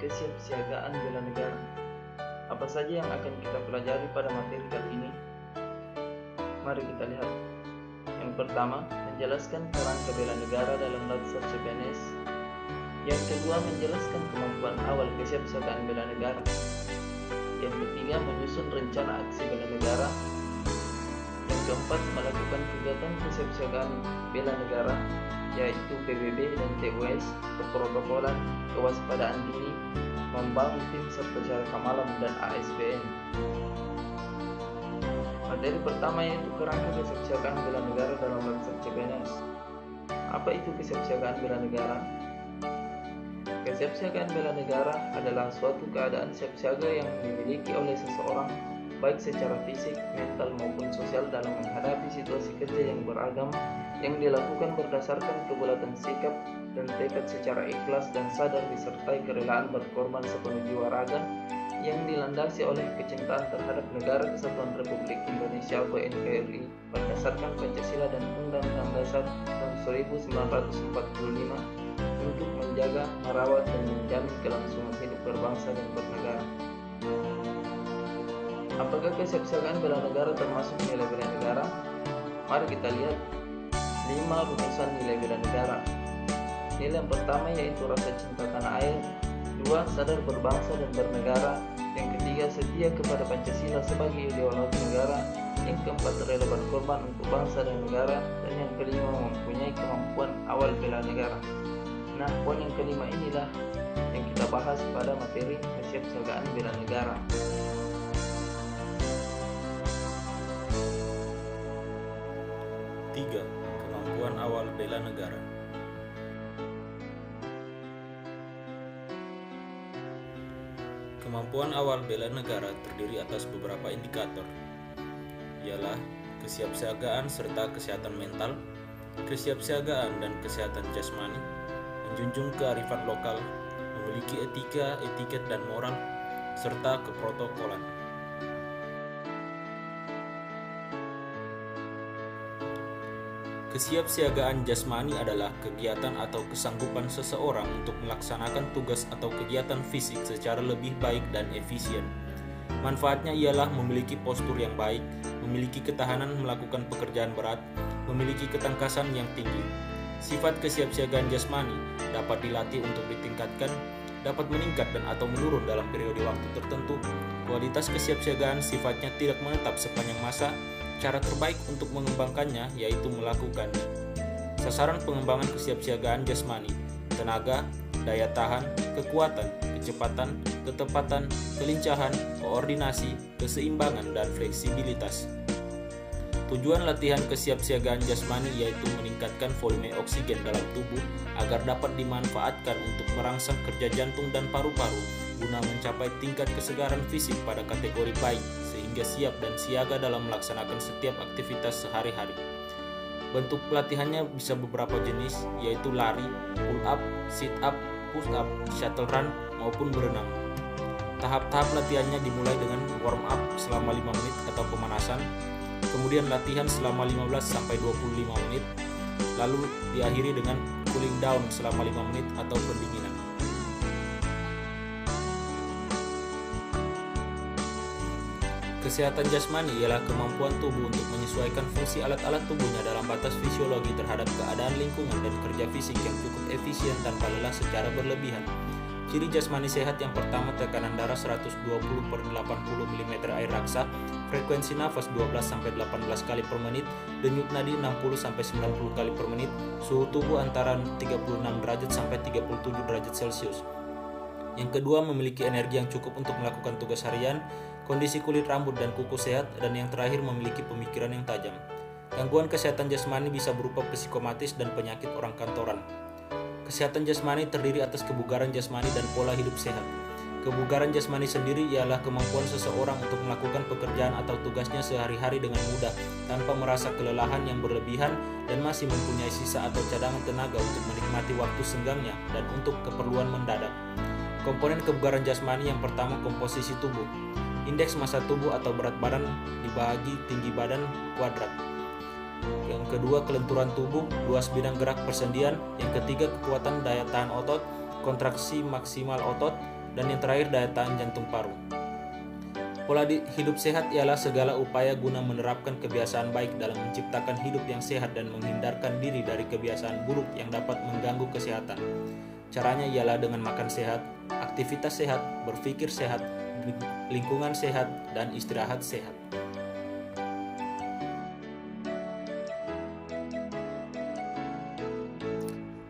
kesiapsiagaan bela negara. Apa saja yang akan kita pelajari pada materi kali ini? Mari kita lihat. Yang pertama, menjelaskan kerangka bela negara dalam Latsar CPNS. Yang kedua, menjelaskan kemampuan awal kesiapsiagaan bela negara. Yang ketiga, menyusun rencana aksi bela negara. Yang keempat, melakukan kegiatan kesiapsiagaan bela negara, yaitu PBB dan TUS, keprotokolan, kewaspadaan dini, membangun tim serta cara malam dan ASBN. Materi pertama yaitu kerangka kesiapsiagaan bela negara dalam Latsar CPNS. Apa itu kesiapsiagaan bela negara? Kesiapsiagaan bela negara adalah suatu keadaan siap-siaga yang dimiliki oleh seseorang baik secara fisik, mental maupun sosial dalam menghadapi situasi kerja yang beragam yang dilakukan berdasarkan kebulatan sikap dan tekad secara ikhlas dan sadar disertai kerelaan berkorban sepenuh jiwa raga yang dilandasi oleh kecintaan terhadap Negara Kesatuan Republik Indonesia atau NKRI berdasarkan Pancasila dan Undang-Undang Dasar tahun 1945 untuk menjaga, merawat, dan menjamin kelangsungan hidup berbangsa dan bernegara. Apakah kesiapsiagaan bela negara termasuk nilai bela negara? Mari kita lihat 5 rumusan nilai bela negara. Nilai yang pertama yaitu rasa cinta tanah air. 2. Sadar berbangsa dan bernegara. Yang ketiga, setia kepada Pancasila sebagai ideologi negara. Yang keempat, rela berkorban untuk bangsa dan negara. Dan yang kelima, mempunyai kemampuan awal bela negara. Nah, poin yang kelima inilah yang kita bahas pada materi kesiapsiagaan bela negara. Tiga, kemampuan awal bela negara. Kemampuan awal bela negara terdiri atas beberapa indikator, ialah kesiapsiagaan serta kesehatan mental, kesiapsiagaan dan kesehatan jasmani, menjunjung kearifan lokal, memiliki etika, etiket dan moral, serta keprotokolan. Kesiapsiagaan jasmani adalah kegiatan atau kesanggupan seseorang untuk melaksanakan tugas atau kegiatan fisik secara lebih baik dan efisien. Manfaatnya ialah memiliki postur yang baik, memiliki ketahanan melakukan pekerjaan berat, memiliki ketangkasan yang tinggi. Sifat kesiapsiagaan jasmani dapat dilatih untuk ditingkatkan, dapat meningkat dan atau menurun dalam periode waktu tertentu. Kualitas kesiapsiagaan sifatnya tidak menetap sepanjang masa. Cara terbaik untuk mengembangkannya yaitu melakukan sasaran pengembangan kesiapsiagaan jasmani, tenaga, daya tahan, kekuatan, kecepatan, ketepatan, kelincahan, koordinasi, keseimbangan, dan fleksibilitas. Tujuan latihan kesiapsiagaan jasmani yaitu meningkatkan volume oksigen dalam tubuh agar dapat dimanfaatkan untuk merangsang kerja jantung dan paru-paru guna mencapai tingkat kesegaran fisik pada kategori baik sehingga siap dan siaga dalam melaksanakan setiap aktivitas sehari-hari. Bentuk pelatihannya bisa beberapa jenis yaitu lari, pull up, sit up, push up, shuttle run maupun berenang. Tahap-tahap latihannya dimulai dengan warm up selama 5 menit atau pemanasan, kemudian latihan selama 15-25 menit, lalu diakhiri dengan cooling down selama 5 menit atau pendinginan. Kesehatan jasmani ialah kemampuan tubuh untuk menyesuaikan fungsi alat-alat tubuhnya dalam batas fisiologi terhadap keadaan lingkungan dan kerja fisik yang cukup efisien tanpa lelah secara berlebihan. Ciri jasmani sehat yang pertama, tekanan darah 120/80 mm air raksa, frekuensi nafas 12-18 kali per menit, denyut nadi 60-90 kali per menit, suhu tubuh antara 36 derajat sampai 37 derajat Celcius. Yang kedua, memiliki energi yang cukup untuk melakukan tugas harian, kondisi kulit, rambut, dan kuku sehat, dan yang terakhir memiliki pemikiran yang tajam. Gangguan kesehatan jasmani bisa berupa psikomatis dan penyakit orang kantoran. Kesehatan jasmani terdiri atas kebugaran jasmani dan pola hidup sehat. Kebugaran jasmani sendiri ialah kemampuan seseorang untuk melakukan pekerjaan atau tugasnya sehari-hari dengan mudah, tanpa merasa kelelahan yang berlebihan dan masih mempunyai sisa atau cadangan tenaga untuk menikmati waktu senggangnya dan untuk keperluan mendadak. Komponen kebugaran jasmani yang pertama, komposisi tubuh. Indeks massa tubuh atau berat badan dibagi tinggi badan kuadrat. Yang kedua, kelenturan tubuh, luas bidang gerak persendian. Yang ketiga, kekuatan daya tahan otot, kontraksi maksimal otot, Dan yang terakhir, daya tahan jantung paru. Pola hidup sehat ialah segala upaya guna menerapkan kebiasaan baik dalam menciptakan hidup yang sehat dan menghindarkan diri dari kebiasaan buruk yang dapat mengganggu kesehatan. Caranya ialah dengan makan sehat, aktivitas sehat, berpikir sehat, lingkungan sehat, dan istirahat sehat.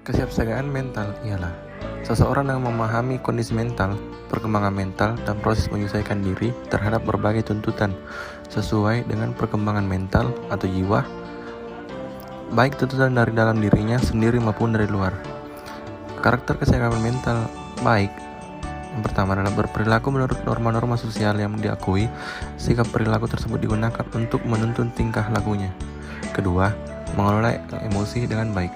Kesiapsiagaan mental ialah seseorang yang memahami kondisi mental, perkembangan mental, dan proses menyesuaikan diri terhadap berbagai tuntutan sesuai dengan perkembangan mental atau jiwa, baik tuntutan dari dalam dirinya sendiri maupun dari luar. Karakter kesiapsiagaan mental baik yang pertama adalah berperilaku menurut norma-norma sosial yang diakui. Sikap perilaku tersebut digunakan untuk menuntun tingkah lakunya. Kedua, mengelola emosi dengan baik.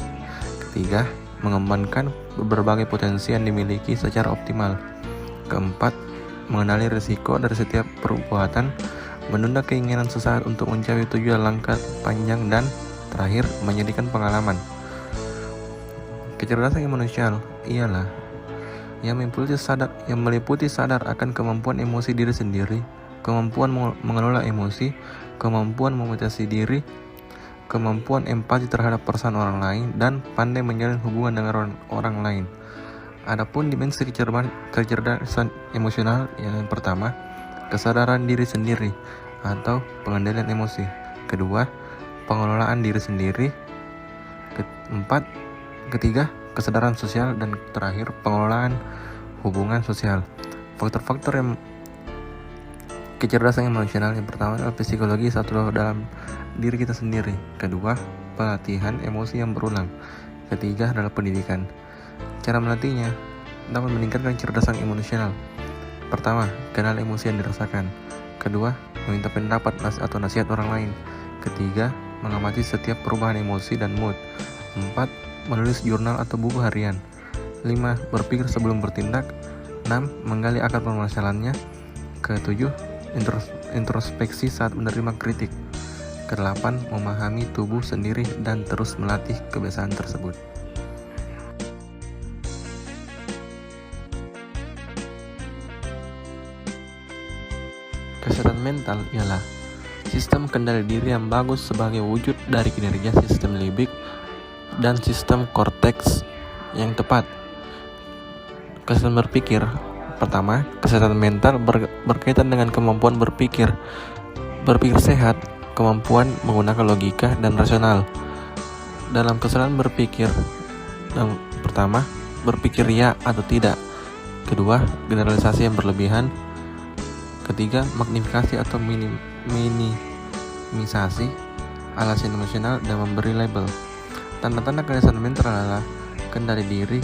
Ketiga, mengembangkan berbagai potensi yang dimiliki secara optimal. Keempat, mengenali risiko dari setiap perbuatan, menunda keinginan sesaat untuk mencapai tujuan langkah panjang, dan terakhir, menjadikan pengalaman. Kecerdasan emosional ialah yang meliputi sadar akan kemampuan emosi diri sendiri, kemampuan mengelola emosi, kemampuan memotivasi diri, kemampuan empati terhadap perasaan orang lain, dan pandai menjalin hubungan dengan orang lain. Adapun dimensi kecerdasan emosional yang pertama, kesadaran diri sendiri atau pengendalian emosi. Kedua, pengelolaan diri sendiri. Ketiga, kesadaran sosial, dan terakhir, pengelolaan hubungan sosial. Faktor-faktor yang kecerdasan emosional yang pertama adalah psikologi satu dalam diri kita sendiri. Kedua, pelatihan emosi yang berulang. Ketiga adalah pendidikan. Cara melatihnya dapat meningkatkan kecerdasan emosional. Pertama, kenal emosi yang dirasakan. Kedua, meminta pendapat atau nasihat orang lain. Ketiga, mengamati setiap perubahan emosi dan mood. 4. Menulis jurnal atau buku harian. 5. Berpikir sebelum bertindak. 6. Menggali akar permasalahannya. Ke-7. Introspeksi saat menerima kritik. Ke-8. Memahami tubuh sendiri dan terus melatih kebiasaan tersebut. Kesehatan mental ialah sistem kendali diri yang bagus sebagai wujud dari kinerja sistem limbik dan sistem korteks yang tepat. Kesehatan berpikir. Pertama, kesehatan mental berkaitan dengan kemampuan berpikir. Berpikir sehat, kemampuan menggunakan logika dan rasional. Dalam kesalahan berpikir, yang pertama, berpikir ya atau tidak. Kedua, generalisasi yang berlebihan. Ketiga, magnifikasi atau minimisasi alasan emosional dan memberi label. Tanda-tanda kesehatan mental adalah kendali diri,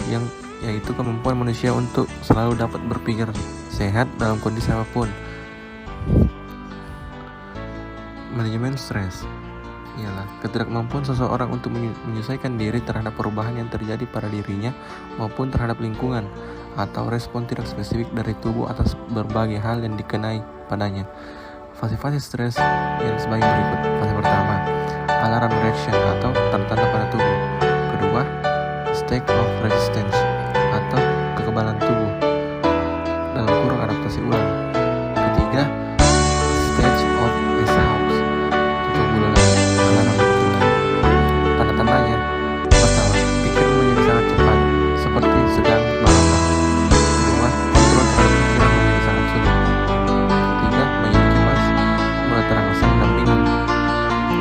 yaitu kemampuan manusia untuk selalu dapat berpikir sehat dalam kondisi apapun. Manajemen stres ialah ketidakmampuan seseorang untuk menyesuaikan diri terhadap perubahan yang terjadi pada dirinya maupun terhadap lingkungan, atau respon tidak spesifik dari tubuh atas berbagai hal yang dikenai padanya. Fase-fase stres yang sebagai berikut. Fase pertama, alarm reaction atau tanda-tanda pada tubuh. Kedua, state of resistance atau kekebalan tubuh dalam kurung adaptasi ulang. Ketiga, stage of exhaust atau bulan alarm mulai. Tanda-tandanya, pertama, pikiran menjadi sangat cepat seperti sedang melompat. Kedua, kontrol terhadap pikiran menjadi sangat sulit. Ketiga, menjadi cemas, mulai terangsang dan bingung.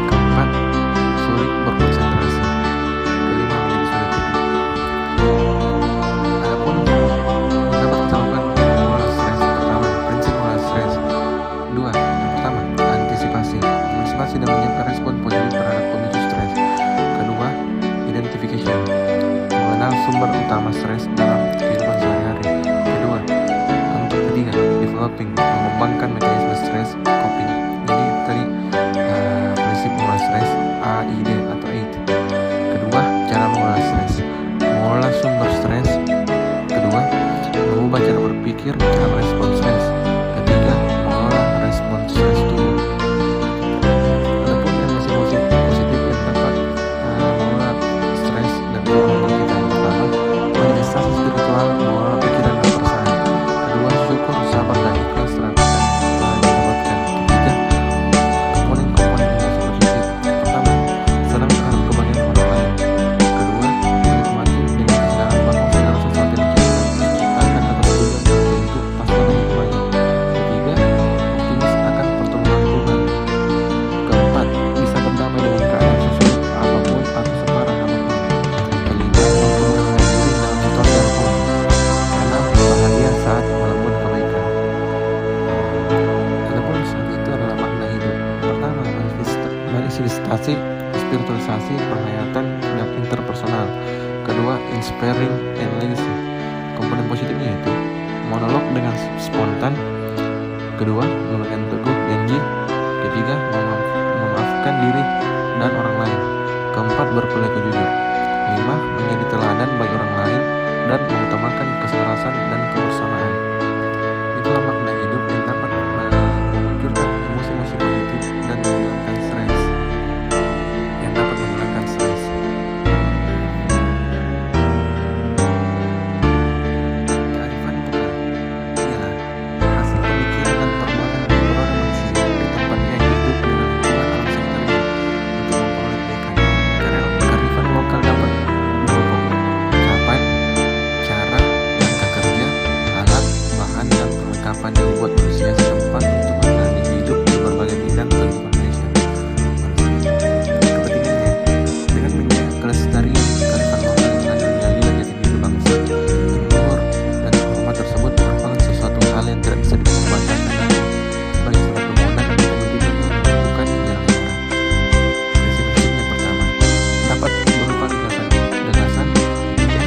Keempat, sulit berkonsentrasi. Kelima, menjadi sulit tidur. Adapun dapat dilakukan mengelola stres. Pertama, prinsip mengelola stres. Dua, yang pertama, antisipasi dan menyiapkan respon positif terhadap pemicu stres. Kedua, identification, mengenal sumber utama stres dalam kehidupan sehari-hari. Ketiga, developing, mengembangkan mekanisme stres coping. Jadi tadi prinsip mengelola stres, AID atau AID. Kedua, cara mengelola stres, mengelola sumber stres. Kedua, mengubah cara berpikir dalam respon stres. Ketiga, mengelola respon stres tubuh. Adapun emosi positif yang dapat mengelola stres dan mengelola kita. Pertama, manifestasi spiritual, mengelola pikiran dan perasaan. Kedua, relasi, penghayatan, dan interpersonal. Kedua, inspiring and legacy. Komponen positifnya yaitu monolog dengan spontan. Kedua, memegang teguh janji. Ketiga, memaafkan diri dan orang lain. Keempat, berperilaku jujur. 5. Menjadi teladan bagi orang lain dan mengutamakan keselarasan dan kebersamaan. Itulah makna hidup yang dapat memunculkan emosi-emosi positif dan menghilangkan stres. Kearifan lokal ialah hasil pemikiran dan perbuatan orang manusia di tempat yang hidup dengan lingkungan alam sekitarnya untuk memperoleh kebaikan. Kearifan lokal dapat berupa ucapan, cara, langkah kerja, alat, bahan, dan perlengkapan yang dibuat manusia setempat untuk menjalani hidup di berbagai bidang kehidupan manusia. Kepentingannya dengan menjaga kelestarian kearifan lokal yang ada menjadi jati diri bangsa, leluhur, dan terhormat tersebut merupakan sesuatu hal yang tidak bisa dilupakan lagi sebagai suatu pembangunan dan kepentingan yang menentukan jalan negara. Prinsip-prinsip yang pertama dapat berupa gagasan, ide,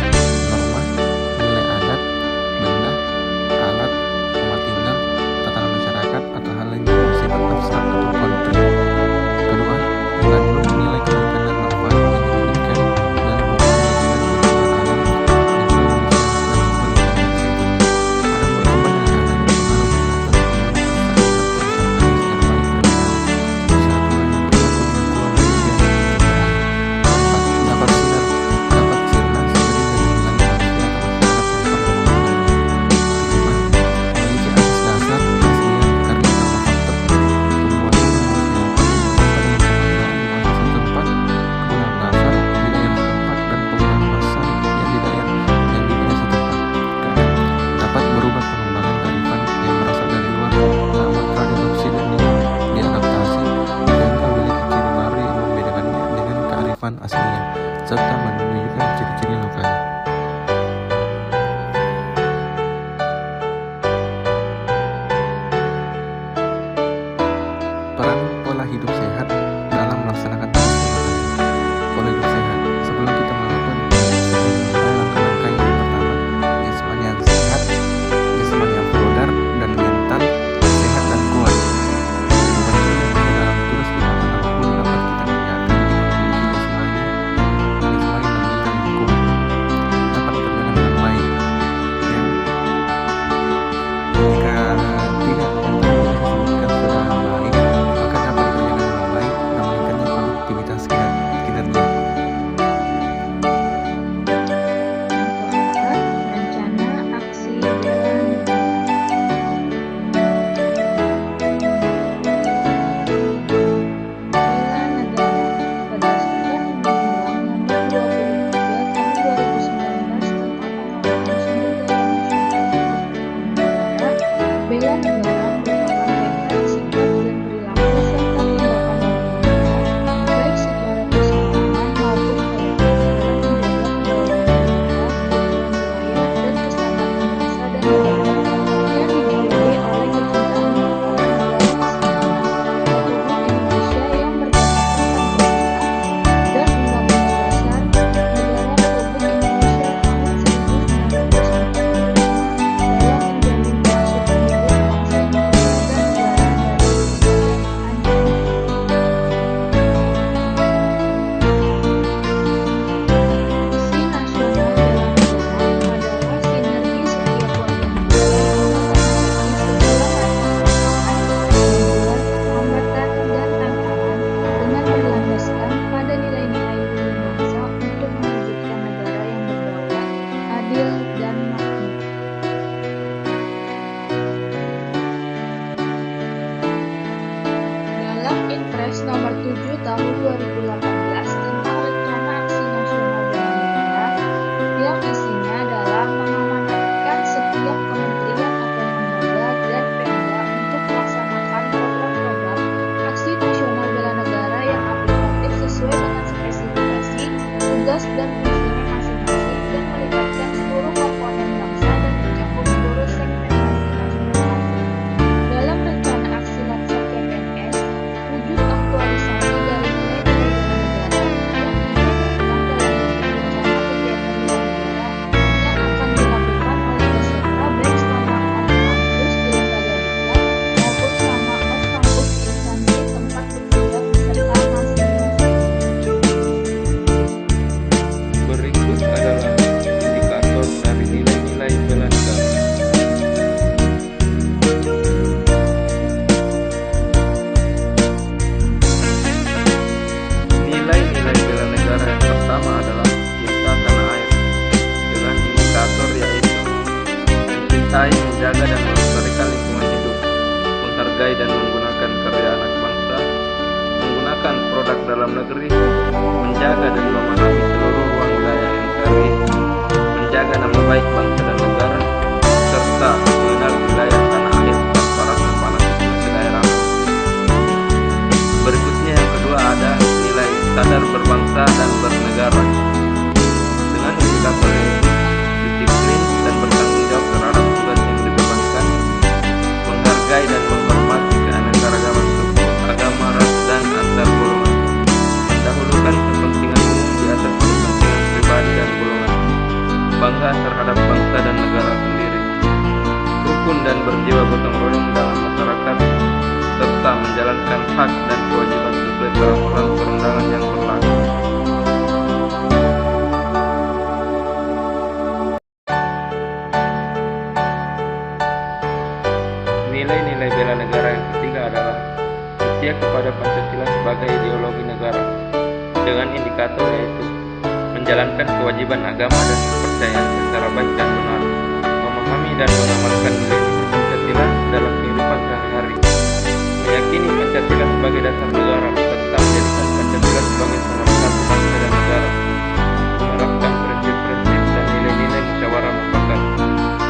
norma, nilai adat, benda, alat, rumah tinggal, tatanan masyarakat, atau hal lain yang bersifat abstrak atau konkret. Kedua, mengandung nilai kebaikan dan manfaat yang diinginkan dalam hubungan dengan lingkungan alam, lingkungan manusia, dan lingkungan yang ada di situ. Alam berkembang dengan adanya pengaruh yang atas kesehatan dan perencanaan yang baik, kesatuan yang berlaku lingkungan manusia. 4. Dapat sirna seiring dengan hilangnya manusia atau masyarakat yang memiliki asas dasar aslinya karena faktor pembuatan manusia pada penggunaan masa setempat, penggunaan dasar di daerah setempat, dan penggunaan massal yang di daerah setempat. Keenam, dapat berubah pengembangan kearifan yang berasal dari luar namun telah diadopsi dan diadaptasi sehingga memiliki ciri baru yang membedakannya dengan kearifan aslinya serta menunjukkan ciri-ciri lokal. Peran pola hidup sehat dalam melaksanakan tugas lokal. Pola hidup sehat. Sebelum kita melakukan langkah-langkah yang pertama, jasmani yang sehat, jasmani yang vulgar, dan mental sehat dan kuat. Bukan saja dalam tugas dimanapun dapat kita kerjakan dengan memiliki jasmani dan mental yang kuat, dapat dikerjakan dengan baik. Jika tidak sebutkan sudah baik, maka dapat dikerjakan dengan baik dan meningkatnya produktivitas kinerja. Rencana aksi bela negara. Bela negara berdasarkan Undang-Undang Nomor 23 Tahun 2019 tentang Pengelolaan Sumber Daya Manusia Negara. Bela negara merupakan tekad, sikap, dan perilaku serta tindakan warga negara, baik secara perseorangan maupun kolektif, dalam menjaga kedaulatan negara, kepentingan wilayah, dan keselamatan bangsa dan negara yang dibiayai oleh kejutaan Negara Kesatuan Republik Indonesia yang berdasarkan Pancasila dan Undang-Undang Dasar Negara Republik Indonesia tahun 1945 dalam menjamin nasib hidup bangsa Indonesia dan negara dari ancaman. Aksi nasional bela negara adalah sinergi setiap warga negara untuk mengatasi segala tantangan, kemajuan, hambatan, dan tantangan dengan berlandaskan pada nilai-nilai luhur bangsa untuk mewujudkan negara yang berdaulat, adil, dan makmur. Dalam Inpres Nomor 7 Tahun 2018 tentang Rencana Aksi Nasional Bela Negara, yang isinya adalah mengamanatkan setiap kementerian atau lembaga dan Pemda untuk melaksanakan program-program aksi nasional bela negara yang aplikatif sesuai dengan spesifikasi, tugas, dan fungsinya masing-masing dan melibatkan seluruh komponen bangsa dan mencakup seluruh segmentasi masyarakat. Dalam rencana aksi Lansar PPNS, wujud aktualisasi dari nilai-nilai mencintai, menjaga, dan melestarikan lingkungan hidup, menghargai dan menggunakan karya anak bangsa, menggunakan produk dalam negeri, menjaga dan memahami seluruh ruang wilayah NKRI, menjaga nama baik bangsa dan negara, serta mengenal wilayah tanah air tanpa rasa panas sedaerah. Berikutnya yang kedua ada nilai sadar berbangsa dan bernegara. Dengan indikator yaitu disiplin dan bertanggung jawab terhadap tugas yang dibebankan, menghargai dan menghormati keanekaragaman suku, agama, ras, dan antar golongan, mendahulukan kepentingan umum di atas kepentingan pribadi dan golongan, bangga terhadap bangsa dan negara sendiri, rukun dan berjiwa gotong royong dalam masyarakat, serta menjalankan hak dan kewajiban sesuai peraturan perundangan yang berlaku. Nilai-nilai bela negara yang ketiga adalah setia kepada Pancasila sebagai ideologi negara, dengan indikator yaitu menjalankan kewajiban agama dan kepercayaan secara baik dan benar, memahami dan mengamalkan nilai-nilai Pancasila dalam kehidupan sehari-hari, meyakini Pancasila sebagai dasar negara serta menjadikan Pancasila sebagai nomor satu bangsa dan negara, menerapkan prinsip-prinsip dan nilai-nilai musyawarah mufakat,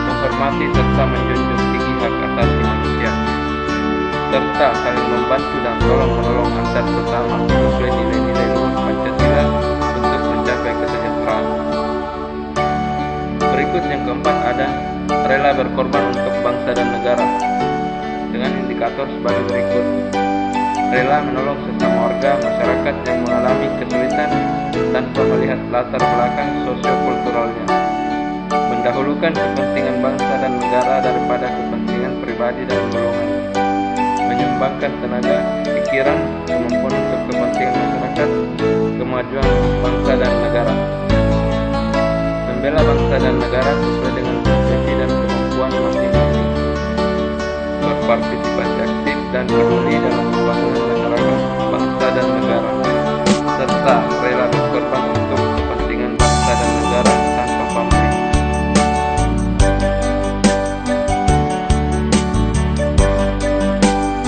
menghormati serta menjunjung tinggi hak asasi manusia, serta saling membantu dan tolong-menolong antar sesama sesuai nilai-nilai luhur Pancasila untuk mencapai kesejahteraan. Berikut yang keempat ada rela berkorban untuk bangsa dan negara, dengan indikator sebagai berikut: rela menolong sesama warga masyarakat yang mengalami kesulitan tanpa melihat latar belakang sosiokulturalnya, mendahulukan kepentingan bangsa dan negara daripada kepentingan pribadi dan golongan, menyumbangkan tenaga, pikiran, kemampuan untuk kepentingan masyarakat, kemajuan bangsa dan negara, membela bangsa dan negara sesuai dengan profesi dan kemampuan masing-masing, berpartisipasi aktif dan peduli dalam pembangunan masyarakat, bangsa dan negara, serta rela berkorban untuk kepentingan bangsa dan negara tanpa pamrih.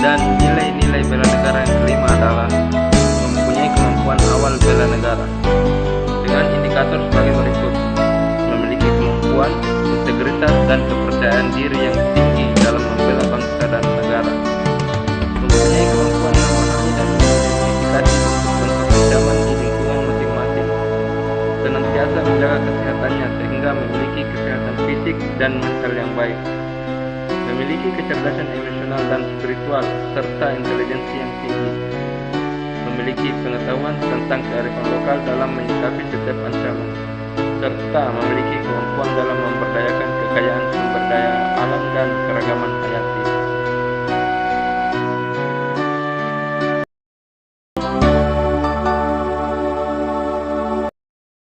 Dan nilai-nilai bela negara yang kelima adalah mempunyai kemampuan awal bela negara, dengan indikator sebagai berikut: memiliki kemampuan, integritas, dan kepercayaan diri yang tinggi dalam membela bangsa dan negara, mempunyai kemampuan memahami dan mengidentifikasi bentuk ancaman di lingkungan masing-masing, senantiasa menjaga kesehatannya sehingga memiliki kesehatan fisik dan mental yang baik, memiliki kecerdasan emosional dan spiritual serta intelijensi yang tinggi, memiliki pengetahuan tentang kearifan lokal dalam menyikapi setiap ancaman, serta memiliki kemampuan dalam memberdayakan kekayaan sumber daya alam dan keragaman